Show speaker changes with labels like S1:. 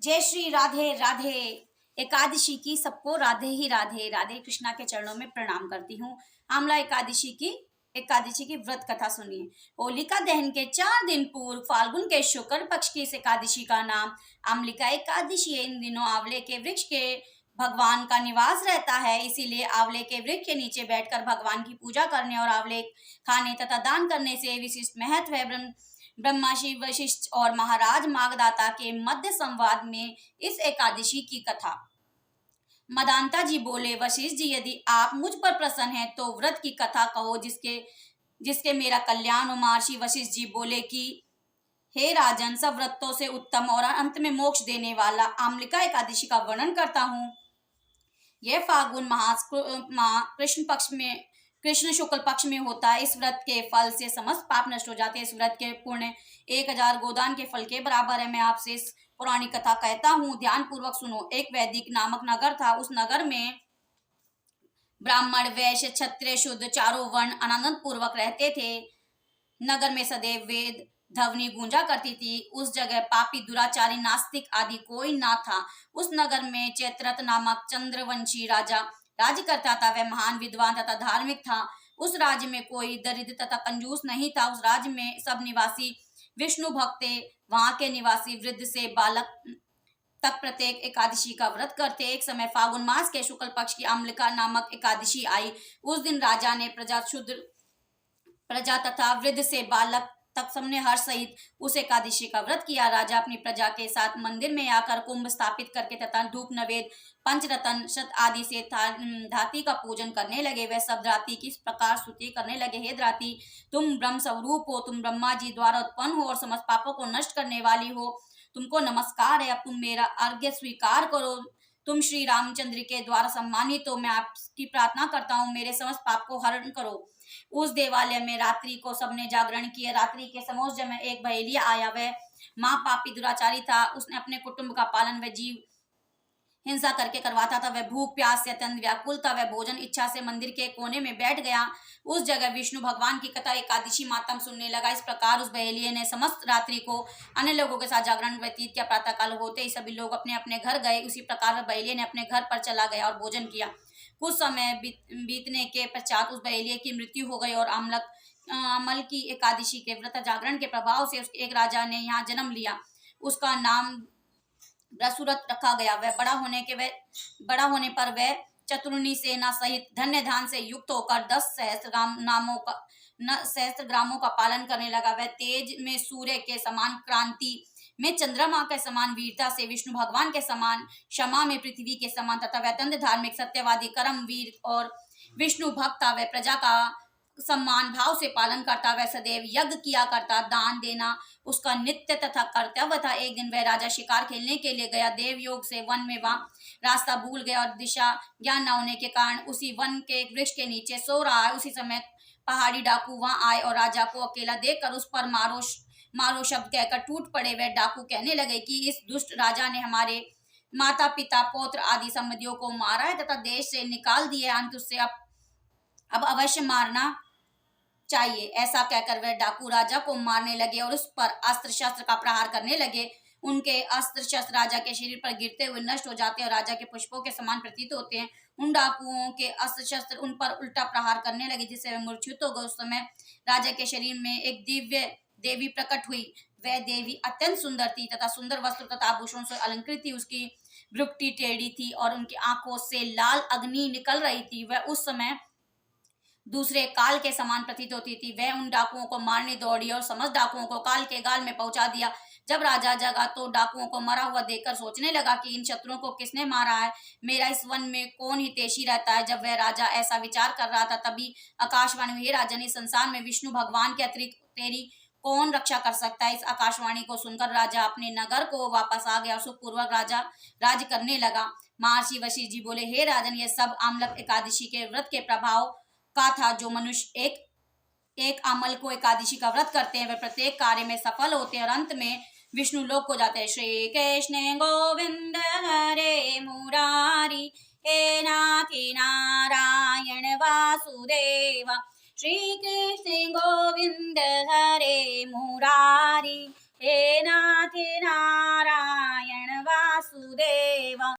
S1: जय श्री राधे राधे। एकादशी की सबको राधे ही राधे। राधे कृष्णा के चरणों में प्रणाम करती हूँ। आमला एकादशी की व्रत कथा सुनिए। होलिका दहन के 4 दिन पूर्व फाल्गुन के शुक्ल पक्ष की इस एकादशी का नाम आमलिका एकादशी है। इन दिनों आंवले के वृक्ष के भगवान का निवास रहता है, इसीलिए आंवले के वृक्ष के नीचे बैठकर भगवान की पूजा करने और आंवले खाने तथा दान करने से विशिष्ट महत्व है। ब्रह्मा श्री वशिष्ठ और महाराज मागधाता के मध्य संवाद में इस एकादशी की कथा। मदांता जी बोले, वशिष्ठ जी, यदि आप मुझ पर प्रसन्न हैं तो व्रत की कथा कहो जिसके जिसके मेरा कल्याण हो। महर्षि वशिष्ठ जी बोले कि हे राजन, सब व्रतों से उत्तम और अंत में मोक्ष देने वाला आमलिका एकादशी का वर्णन करता हूँ। यह फागुन मास कृष्ण शुक्ल पक्ष में होता है। इस व्रत के फल से समस्त पाप नष्ट हो जाते हैं। इस व्रत के पुण्य 1000 गोदान के फल के बराबर है। मैं आपसे इस पुरानी कथा कहता हूँ, ध्यान पूर्वक सुनो। एक वैदिक नामक नगर था। उस नगर में ब्राह्मण, वैश्य, क्षत्रिय, शूद्र चारों वर्ण आनंद पूर्वक रहते थे। नगर में सदैव वेद ध्वनि गूंजा करती थी। उस जगह पापी, दुराचारी, नास्तिक आदि कोई ना था। उस नगर में चैत्ररथ नामक चंद्रवंशी राजा राज्य करता था। वह महान विद्वान तथा धार्मिक था। उस राज्य में कोई दरिद्र तथा कंजूस नहीं था। उस राज्य में सब निवासी विष्णु भक्त थे। वहां के निवासी वृद्ध से बालक तक प्रत्येक एकादशी का व्रत करते। एक समय फागुन मास के शुक्ल पक्ष की अम्लिका नामक एकादशी आई। उस दिन राजा ने प्रजा तथा वृद्ध से बालक तक सबने हर्ष सहित उस एकादशी का व्रत किया। राजा अपनी प्रजा के साथ मंदिर में आकर कुंभ स्थापित करके तथा धूप, नवेद, पंचरत्न, शत आदि से धाती का पूजन करने लगे। वह सब धाती किस प्रकार स्तुति करने लगे। हे धाती, तुम ब्रह्म स्वरूप हो, तुम ब्रह्मा जी द्वारा उत्पन्न हो और समस्त पापों को नष्ट करने वाली हो। तुमको नमस्कार है। अब तुम मेरा अर्घ्य स्वीकार करो। तुम श्री रामचंद्र के द्वारा सम्मानित हो। मैं आपकी प्रार्थना करता हूँ, मेरे समस्त पाप को हरण करो। उस देवालय में रात्रि को सबने जागरण किया। रात्रि के समोस में एक बहेलिया आया। वह महापापी दुराचारी था। उसने अपने कुटुंब का पालन व जीव हिंसा करके करवाता था। वह भूख प्यास से अत्यंत व्याकुल था। वह भोजन इच्छा से मंदिर के कोने में बैठ गया। उस जगह विष्णु भगवान की कथा एकादशी मातम सुनने लगा। इस प्रकार उस बहेलिये ने समस्त रात्रि को अन्य लोगों के साथ जागरण व्यतीत किया। प्रातः काल होते ही सभी लोग अपने अपने घर गए। उसी प्रकार वह बहेलिये ने अपने घर पर चला गया और भोजन किया। कुछ समय बीतने के पश्चात उस बहेलिये की मृत्यु हो गई और अमल की एकादशी के व्रत जागरण के प्रभाव से एक राजा ने यहाँ जन्म लिया। उसका नाम ब्रसुरत रखा गया। वह बड़ा होने पर वह चतुर्णी सेना सहित धन्य धान से युक्त होकर 10 सहस्त्र ग्रामों का पालन करने लगा। वह तेज में सूर्य के समान, क्रांति में चंद्रमा के समान, वीरता से विष्णु भगवान के समान, क्षमा में पृथ्वी के समान तथा वह अत्यंत धार्मिक, सत्यवादी, कर्मवीर और विष्णु भक्त था। वह प्रजा का सम्मान भाव से पालन करता। वह सदैव यज्ञ किया करता। दान देना उसका नित्य तथा कर्तव्य था। एक दिन वह राजा शिकार खेलने के लिए गया। देव योग से वन में वहां रास्ता भूल गया और दिशा ज्ञान न होने के कारण उसी वन के वृक्ष के नीचे सो रहा है। उसी समय पहाड़ी डाकू वहां आए और राजा को अकेला देखकर उस पर मारो शब्द कहकर टूट पड़े। वह डाकू कहने लगे कि इस दुष्ट राजा ने हमारे माता, पिता, पौत्र आदि संबंधियों को मारा है तथा देश से निकाल दिया। अंत उससे अब अवश्य मारना चाहिए। ऐसा कहकर वह डाकू राजा को मारने लगे और उस पर अस्त्र शस्त्र का प्रहार करने लगे। उनके अस्त्र शस्त्र राजा के शरीर पर गिरते हुए नष्ट हो जाते हैं और राजा के पुष्पों के समान प्रतीत होते हैं। उन डाकुओं के अस्त्र शस्त्र उन पर उल्टा प्रहार करने लगे जिससे वे मूर्छित हो गए। उस समय राजा के शरीर में एक दिव्य देवी प्रकट हुई। वह देवी अत्यंत सुंदर थी तथा सुंदर वस्त्र तथा आभूषणों से अलंकृत थी। उसकी भ्रुकुटी टेढ़ी थी और उनकी आंखों से लाल अग्नि निकल रही थी। वह उस समय दूसरे काल के समान प्रतीत होती थी। वह उन डाकुओं को मारने दौड़ी और समस्त डाकुओं को काल के गाल में पहुंचा दिया। जब राजा जगा तो डाकुओं को मरा हुआ देखकर सोचने लगा कि इन शत्रुओं को किसने मारा है। मेरा इस वन में कौन हितैषी रहता है। जब वह राजा ऐसा विचार कर रहा था तभी आकाशवाणी हुई, राजन, इस संसार में विष्णु भगवान के अतिरिक्त तेरी कौन रक्षा कर सकता है। इस आकाशवाणी को सुनकर राजा अपने नगर को वापस आ गया और सुखपूर्वक राज करने लगा। महर्षि वशिष्ठ जी बोले, हे राजन, यह सब आमलक एकादशी के व्रत के प्रभाव का था। जो मनुष्य एक अमल को एकादशी का व्रत करते हैं वे प्रत्येक कार्य में सफल होते हैं और अंत में विष्णु लोक को जाते हैं। श्री कृष्ण गोविंद हरे मुरारी, हे नाथी नारायण वासुदेवा। श्री कृष्ण गोविंद हरे मुरारी, हे नाथी नारायण वासुदेवा। वासुदेव।